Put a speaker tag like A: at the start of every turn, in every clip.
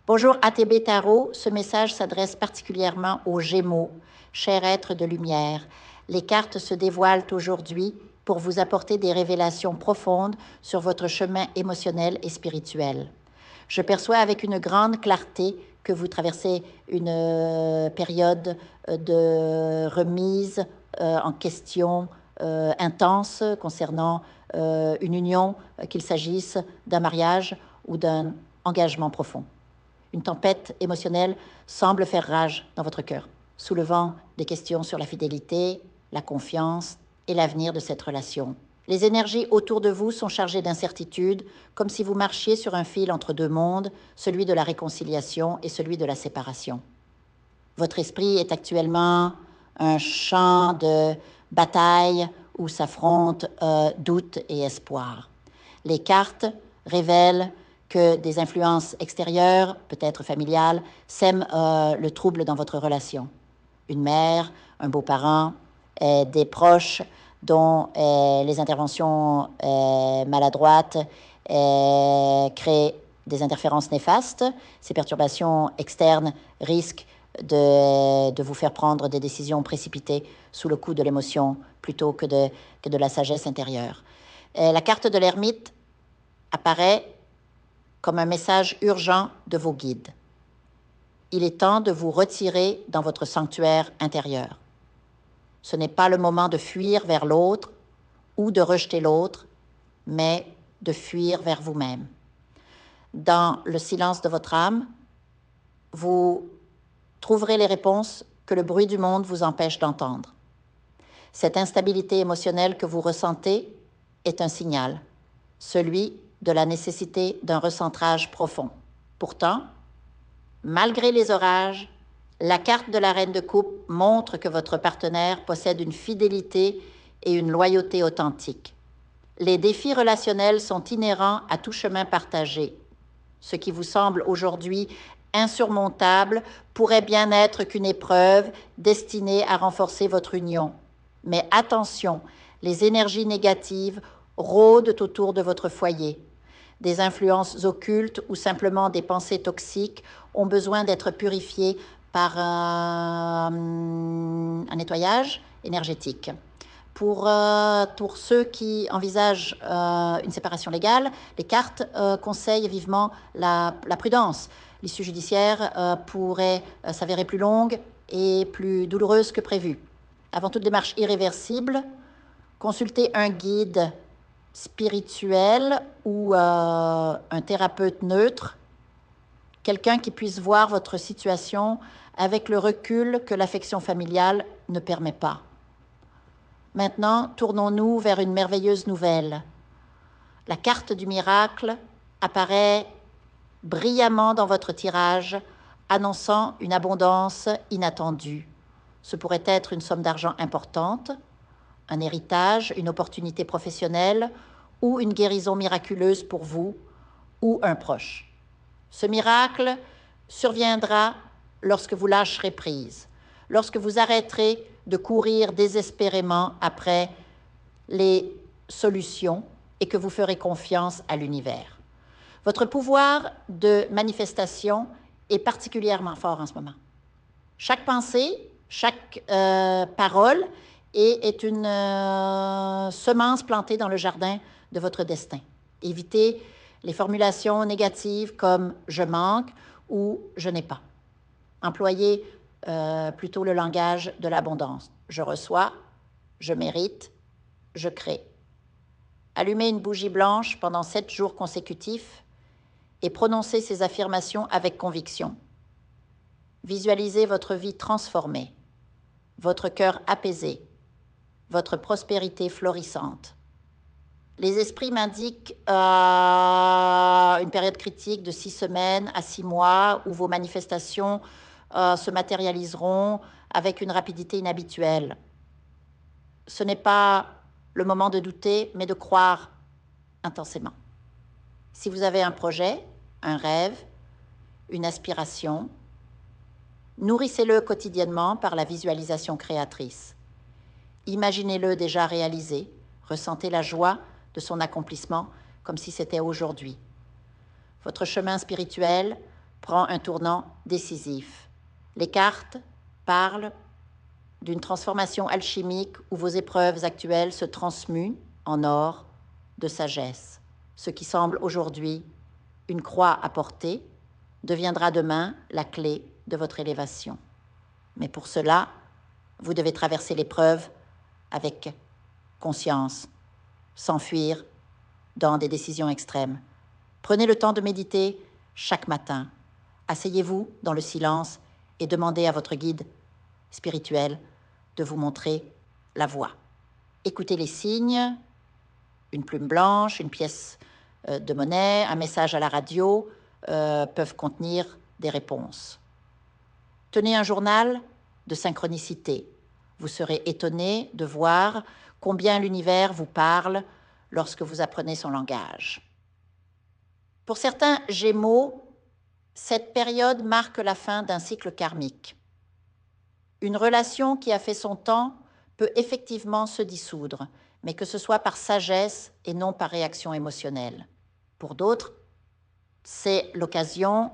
A: Bonjour ATB Tarot, ce message s'adresse particulièrement aux Gémeaux, chers êtres de lumière. Les cartes se dévoilent aujourd'hui pour vous apporter des révélations profondes sur votre chemin émotionnel et spirituel. Je perçois avec une grande clarté que vous traversez une période de remise en question intense concernant une union, qu'il s'agisse d'un mariage ou d'un engagement profond. Une tempête émotionnelle semble faire rage dans votre cœur, soulevant des questions sur la fidélité, la confiance et l'avenir de cette relation. Les énergies autour de vous sont chargées d'incertitude, comme si vous marchiez sur un fil entre deux mondes, celui de la réconciliation et celui de la séparation. Votre esprit est actuellement un champ de bataille où s'affrontent doute et espoir. Les cartes révèlent que des influences extérieures, peut-être familiales, sèment le trouble dans votre relation. Une mère, un beau-parent, des proches dont les interventions maladroites créent des interférences néfastes. Ces perturbations externes risquent de vous faire prendre des décisions précipitées sous le coup de l'émotion plutôt que de la sagesse intérieure. La carte de l'ermite apparaît comme un message urgent de vos guides. Il est temps de vous retirer dans votre sanctuaire intérieur. Ce n'est pas le moment de fuir vers l'autre ou de rejeter l'autre, mais de fuir vers vous-même. Dans le silence de votre âme, vous trouverez les réponses que le bruit du monde vous empêche d'entendre. Cette instabilité émotionnelle que vous ressentez est un signal, celui de la nécessité d'un recentrage profond. Pourtant, malgré les orages, la carte de la reine de coupe montre que votre partenaire possède une fidélité et une loyauté authentiques. Les défis relationnels sont inhérents à tout chemin partagé. Ce qui vous semble aujourd'hui insurmontable pourrait bien être qu'une épreuve destinée à renforcer votre union. Mais attention, les énergies négatives rôdent autour de votre foyer. Des influences occultes ou simplement des pensées toxiques ont besoin d'être purifiées par un nettoyage énergétique. Pour ceux qui envisagent une séparation légale, les cartes conseillent vivement la prudence. L'issue judiciaire pourrait s'avérer plus longue et plus douloureuse que prévu. Avant toute démarche irréversible, consultez un guide spirituel ou un thérapeute neutre, quelqu'un qui puisse voir votre situation avec le recul que l'affection familiale ne permet pas. Maintenant, tournons-nous vers une merveilleuse nouvelle. La carte du miracle apparaît brillamment dans votre tirage, annonçant une abondance inattendue. Ce pourrait être une somme d'argent importante, un héritage, une opportunité professionnelle ou une guérison miraculeuse pour vous ou un proche. Ce miracle surviendra lorsque vous lâcherez prise, lorsque vous arrêterez de courir désespérément après les solutions et que vous ferez confiance à l'univers. Votre pouvoir de manifestation est particulièrement fort en ce moment. Chaque pensée, chaque parole est une semence plantée dans le jardin de votre destin. Évitez les formulations négatives comme « je manque » ou « je n'ai pas ». Employez plutôt le langage de l'abondance. Je reçois, je mérite, je crée. Allumez une bougie blanche pendant 7 jours consécutifs et prononcez ces affirmations avec conviction. Visualisez votre vie transformée, votre cœur apaisé, votre prospérité florissante. Les esprits m'indiquent une période critique de 6 semaines à 6 mois où vos manifestations se matérialiseront avec une rapidité inhabituelle. Ce n'est pas le moment de douter, mais de croire intensément. Si vous avez un projet, un rêve, une aspiration, nourrissez-le quotidiennement par la visualisation créatrice. Imaginez-le déjà réalisé, ressentez la joie de son accomplissement comme si c'était aujourd'hui. Votre chemin spirituel prend un tournant décisif. Les cartes parlent d'une transformation alchimique où vos épreuves actuelles se transmuent en or de sagesse. Ce qui semble aujourd'hui une croix à porter deviendra demain la clé de votre élévation. Mais pour cela, vous devez traverser l'épreuve avec conscience, sans fuir dans des décisions extrêmes. Prenez le temps de méditer chaque matin. Asseyez-vous dans le silence et demandez à votre guide spirituel de vous montrer la voie. Écoutez les signes, une plume blanche, une pièce de monnaie, un message à la radio peuvent contenir des réponses. Tenez un journal de synchronicité. Vous serez étonné de voir combien l'univers vous parle lorsque vous apprenez son langage. Pour certains Gémeaux, cette période marque la fin d'un cycle karmique. Une relation qui a fait son temps peut effectivement se dissoudre, mais que ce soit par sagesse et non par réaction émotionnelle. Pour d'autres, c'est l'occasion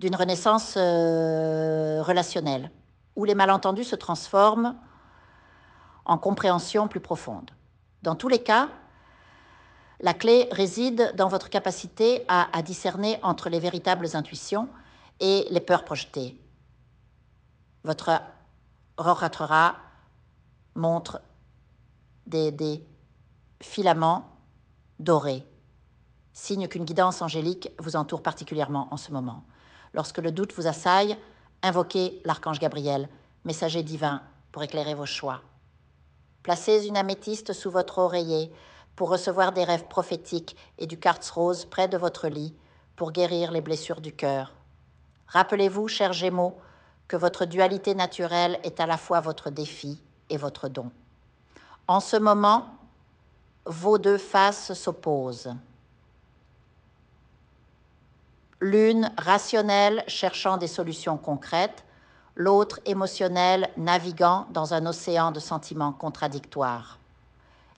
A: d'une renaissance relationnelle, où les malentendus se transforment en compréhension plus profonde. Dans tous les cas, la clé réside dans votre capacité à discerner entre les véritables intuitions et les peurs projetées. Votre Roratra montre des filaments dorés, signe qu'une guidance angélique vous entoure particulièrement en ce moment. Lorsque le doute vous assaille, invoquez l'archange Gabriel, messager divin, pour éclairer vos choix. Placez une améthyste sous votre oreiller pour recevoir des rêves prophétiques et du quartz rose près de votre lit pour guérir les blessures du cœur. Rappelez-vous, chers Gémeaux, que votre dualité naturelle est à la fois votre défi et votre don. En ce moment, vos deux faces s'opposent. L'une rationnelle, cherchant des solutions concrètes, l'autre émotionnelle, naviguant dans un océan de sentiments contradictoires.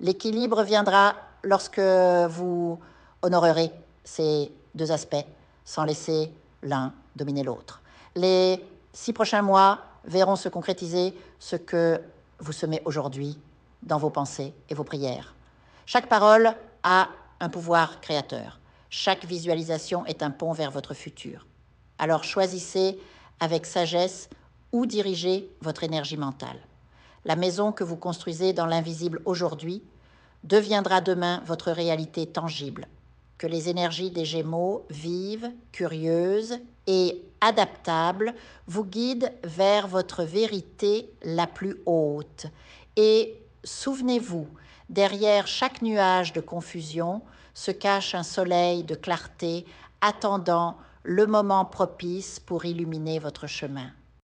A: L'équilibre viendra lorsque vous honorerez ces deux aspects, sans laisser l'un dominer l'autre. Les 6 prochains mois verront se concrétiser ce que vous semez aujourd'hui dans vos pensées et vos prières. Chaque parole a un pouvoir créateur. Chaque visualisation est un pont vers votre futur. Alors choisissez avec sagesse où diriger votre énergie mentale. La maison que vous construisez dans l'invisible aujourd'hui deviendra demain votre réalité tangible. Que les énergies des Gémeaux vives, curieuses et adaptables vous guident vers votre vérité la plus haute. Et souvenez-vous, derrière chaque nuage de confusion se cache un soleil de clarté attendant le moment propice pour illuminer votre chemin.